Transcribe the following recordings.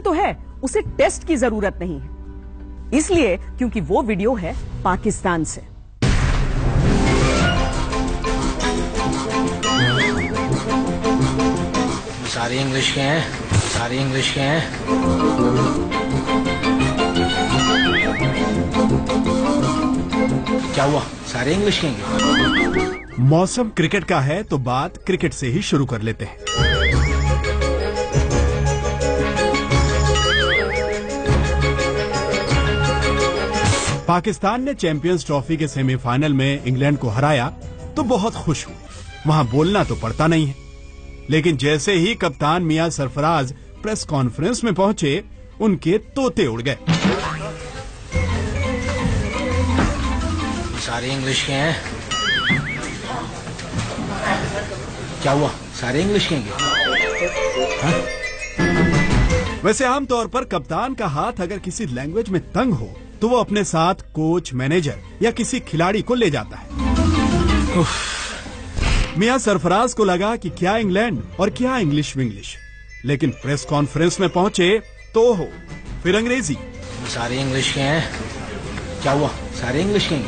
तो है, उसे टेस्ट की जरूरत नहीं है। इसलिए क्योंकि वो वीडियो है पाकिस्तान से। सारे इंग्लिश के हैं, सारे इंग्लिश के हैं। क्या हुआ? सारे इंग्लिश के हैं। मौसम क्रिकेट का है तो बात क्रिकेट से ही शुरू कर लेते हैं। पाकिस्तान ने चैंपियंस ट्रॉफी के सेमीफाइनल में इंग्लैंड को हराया तो बहुत खुश हुए। वहां बोलना तो पड़ता नहीं है, लेकिन जैसे ही कप्तान मियां सरफराज प्रेस कॉन्फ्रेंस में पहुंचे, उनके तोते उड़ गए। सारे इंग्लिश के हैं। क्या हुआ? सारे इंग्लिश के हैं। वैसे आमतौर पर कप्तान का हाथ अगर किसी लैंग्वेज में तंग हो तो वो अपने साथ कोच, मैनेजर या किसी खिलाड़ी को ले जाता है। मियां सरफराज को लगा कि क्या इंग्लैंड और क्या इंग्लिश विंग्लिश, लेकिन प्रेस कॉन्फ्रेंस में पहुंचे तो हो फिर अंग्रेजी। सारे इंग्लिश के हैं। क्या हुआ? सारे इंग्लिश के हैं।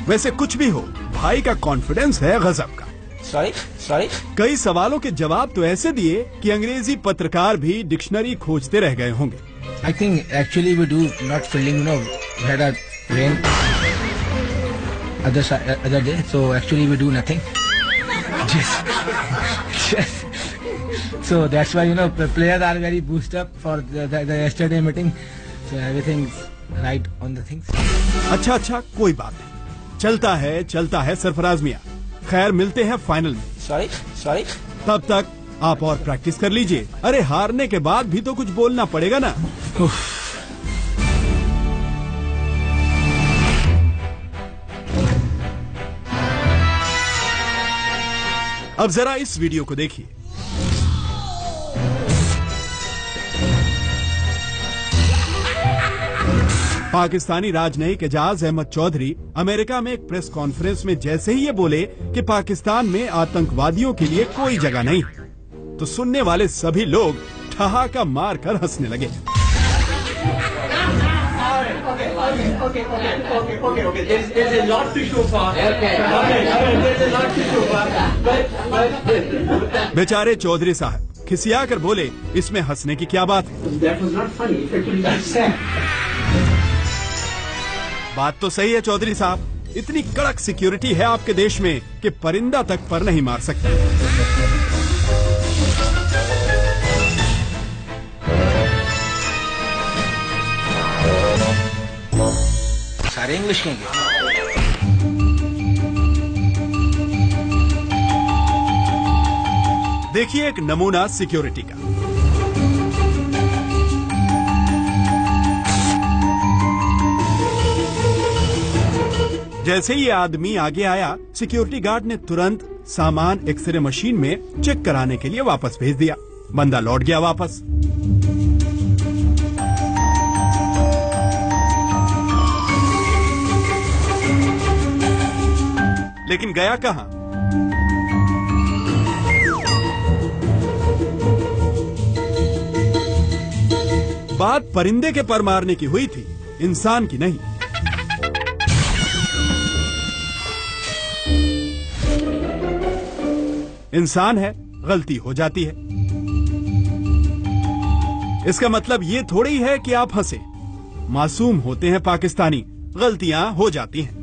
वैसे कुछ भी हो, भाई का कॉन्फिडेंस है गजब का। सॉरी कई सवालों के जवाब तो ऐसे दिए कि अंग्रेजी पत्रकार भी डिक्शनरी खोजते रह गए होंगे। I think actually we do not fielding, we had a rain other day, so actually we do nothing. Just. So that's why the players are very boosted up for the yesterday meeting, so everything's right on the things. अच्छा, कोई बात नहीं, चलता है सरफराज मियां। खैर, मिलते हैं final में। सॉरी तब तक आप और प्रैक्टिस कर लीजिए। अरे हारने के बाद भी तो कुछ बोलना पड़ेगा ना। अब जरा इस वीडियो को देखिए। पाकिस्तानी राजनयिक एजाज अहमद चौधरी अमेरिका में एक प्रेस कॉन्फ्रेंस में जैसे ही ये बोले कि पाकिस्तान में आतंकवादियों के लिए कोई जगह नहीं, तो सुनने वाले सभी लोग ठहाका मार कर हंसने लगे। बेचारे चौधरी साहब खिसिया कर बोले, इसमें हंसने की क्या बात है? बात तो सही है चौधरी साहब, इतनी कड़क सिक्योरिटी है आपके देश में कि परिंदा तक पर नहीं मार सकते। सारे इंग्लिश के हैं। देखिए एक नमूना सिक्योरिटी का। जैसे ही आदमी आगे आया, सिक्योरिटी गार्ड ने तुरंत सामान एक्सरे मशीन में चेक कराने के लिए वापस भेज दिया। बंदा लौट गया वापस। लेकिन गया कहां? बात परिंदे के पर मारने की हुई थी, इंसान की नहीं। इंसान है, गलती हो जाती है। इसका मतलब ये थोड़ी है कि आप हंसे। मासूम होते हैं पाकिस्तानी, गलतियां हो जाती हैं।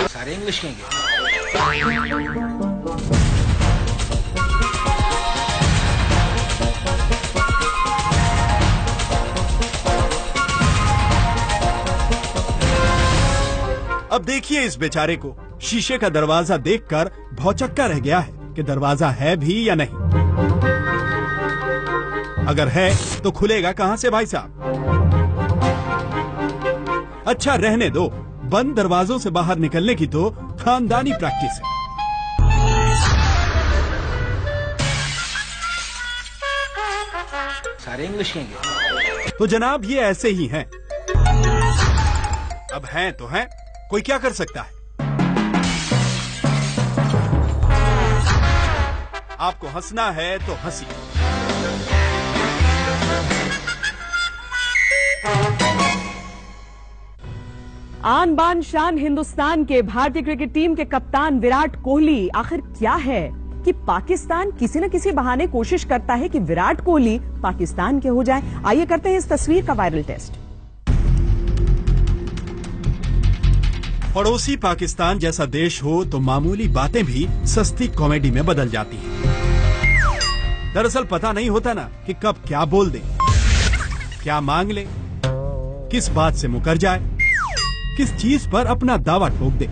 सारे इंग्लिश के हैं। अब देखिए इस बेचारे को, शीशे का दरवाजा देखकर भौचक्का रह गया है कि दरवाजा है भी या नहीं। अगर है तो खुलेगा कहां से भाई साहब? अच्छा रहने दो, बंद दरवाजों से बाहर निकलने की तो खानदानी प्रैक्टिस है। सारे इंग्लिश के हैं। तो जनाब ये ऐसे ही हैं। अब हैं तो हैं, कोई क्या कर सकता है। आपको हंसना है तो हंसी। आन बान शान हिंदुस्तान के भारतीय क्रिकेट टीम के कप्तान विराट कोहली आखिर क्या है कि पाकिस्तान किसी न किसी बहाने कोशिश करता है कि विराट कोहली पाकिस्तान के हो जाए। आइए करते हैं इस तस्वीर का वायरल टेस्ट। पड़ोसी पाकिस्तान जैसा देश हो तो मामूली बातें भी सस्ती कॉमेडी में बदल जाती हैं। दरअसल पता नहीं होता ना कि कब क्या बोल दे, क्या मांग ले, किस बात से मुकर जाए, किस चीज पर अपना दावा ठोक दे,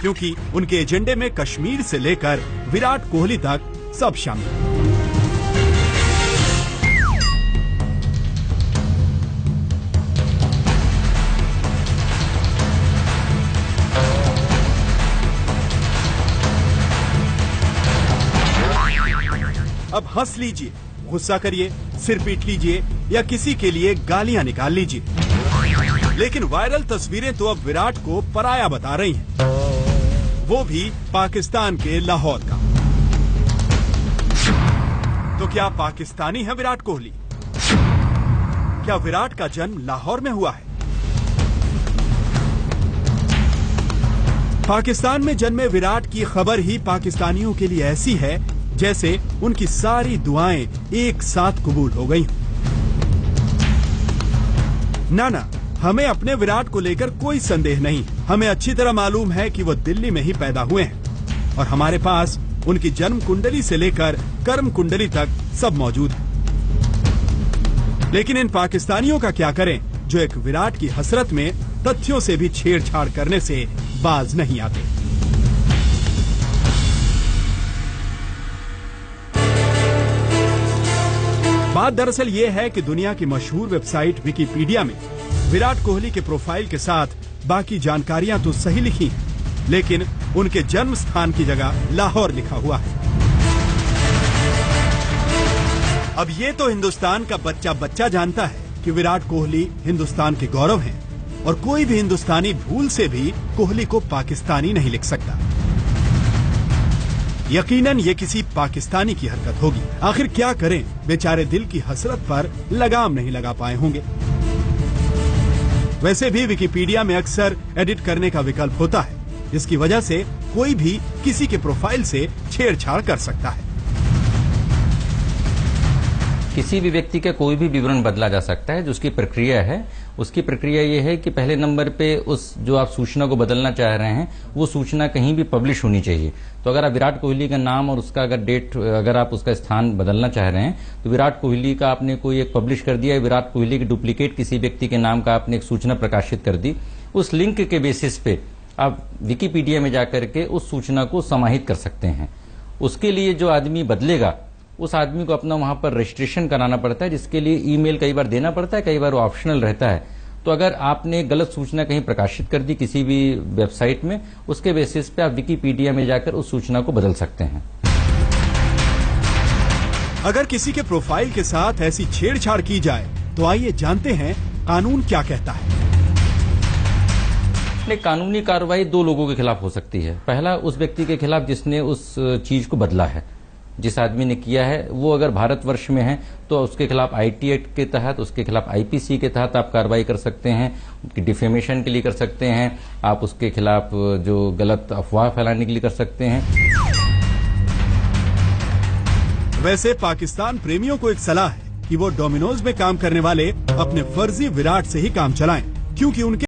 क्योंकि उनके एजेंडे में कश्मीर से लेकर विराट कोहली तक सब शामिल है। अब हंस लीजिए, गुस्सा करिए, सिर पीट लीजिए या किसी के लिए गालियां निकाल लीजिए, लेकिन वायरल तस्वीरें तो अब विराट को पराया बता रही हैं, वो भी पाकिस्तान के लाहौर का। तो क्या पाकिस्तानी है विराट कोहली? क्या विराट का जन्म लाहौर में हुआ है? पाकिस्तान में जन्मे विराट की खबर ही पाकिस्तानियों के लिए ऐसी है जैसे उनकी सारी दुआएं एक साथ कबूल हो गई। ना, हमें अपने विराट को लेकर कोई संदेह नहीं। हमें अच्छी तरह मालूम है कि वो दिल्ली में ही पैदा हुए हैं और हमारे पास उनकी जन्म कुंडली से लेकर कर्म कुंडली तक सब मौजूद है। लेकिन इन पाकिस्तानियों का क्या करें जो एक विराट की हसरत में तथ्यों से भी छेड़छाड़ करने से बाज नहीं आते। बात दरअसल ये है कि दुनिया की मशहूर वेबसाइट विकिपीडिया में विराट कोहली के प्रोफाइल के साथ बाकी जानकारियां तो सही लिखी हैं, लेकिन उनके जन्म स्थान की जगह लाहौर लिखा हुआ है। अब ये तो हिंदुस्तान का बच्चा बच्चा जानता है कि विराट कोहली हिंदुस्तान के गौरव हैं और कोई भी हिंदुस्तानी भूल से भी कोहली को पाकिस्तानी नहीं लिख सकता। यकीनन ये किसी पाकिस्तानी की हरकत होगी। आखिर क्या करें, बेचारे दिल की हसरत पर लगाम नहीं लगा पाए होंगे। वैसे भी विकिपीडिया में अक्सर एडिट करने का विकल्प होता है, जिसकी वजह से कोई भी किसी के प्रोफाइल से छेड़छाड़ कर सकता है। किसी भी व्यक्ति का कोई भी विवरण बदला जा सकता है। जो उसकी प्रक्रिया है, उसकी प्रक्रिया ये है कि पहले नंबर पे उस जो आप सूचना को बदलना चाह रहे हैं वो सूचना कहीं भी पब्लिश होनी चाहिए। तो अगर आप विराट कोहली का नाम और उसका अगर डेट, अगर आप उसका स्थान बदलना चाह रहे हैं तो विराट कोहली का आपने कोई एक पब्लिश कर दिया, विराट कोहली की डुप्लीकेट किसी व्यक्ति के नाम का आपने एक सूचना प्रकाशित कर दी, उस लिंक के बेसिस पे आप विकिपीडिया में जाकर के उस सूचना को समाहित कर सकते हैं। उसके लिए जो आदमी बदलेगा उस आदमी को अपना वहां पर रजिस्ट्रेशन कराना पड़ता है, जिसके लिए ईमेल कई बार देना पड़ता है, कई बार वो ऑप्शनल रहता है। तो अगर आपने गलत सूचना कहीं प्रकाशित कर दी किसी भी वेबसाइट में, उसके बेसिस पे आप विकिपीडिया में जाकर उस सूचना को बदल सकते हैं। अगर किसी के प्रोफाइल के साथ ऐसी छेड़छाड़ की जाए तो आइए जानते हैं कानून क्या कहता है। कानूनी कार्रवाई दो लोगों के खिलाफ हो सकती है। पहला उस व्यक्ति के खिलाफ जिसने उस चीज को बदला है, जिस आदमी ने किया है वो अगर भारतवर्ष में है तो उसके खिलाफ आईटी एक्ट के तहत, उसके खिलाफ आईपीसी के तहत आप कार्रवाई कर सकते हैं, उनकी डिफेमेशन के लिए कर सकते हैं, आप उसके खिलाफ जो गलत अफवाह फैलाने के लिए कर सकते हैं। वैसे पाकिस्तान प्रेमियों को एक सलाह है कि वो डोमिनोज में काम करने वाले अपने फर्जी विराट से ही काम चलाएं, क्योंकि उनके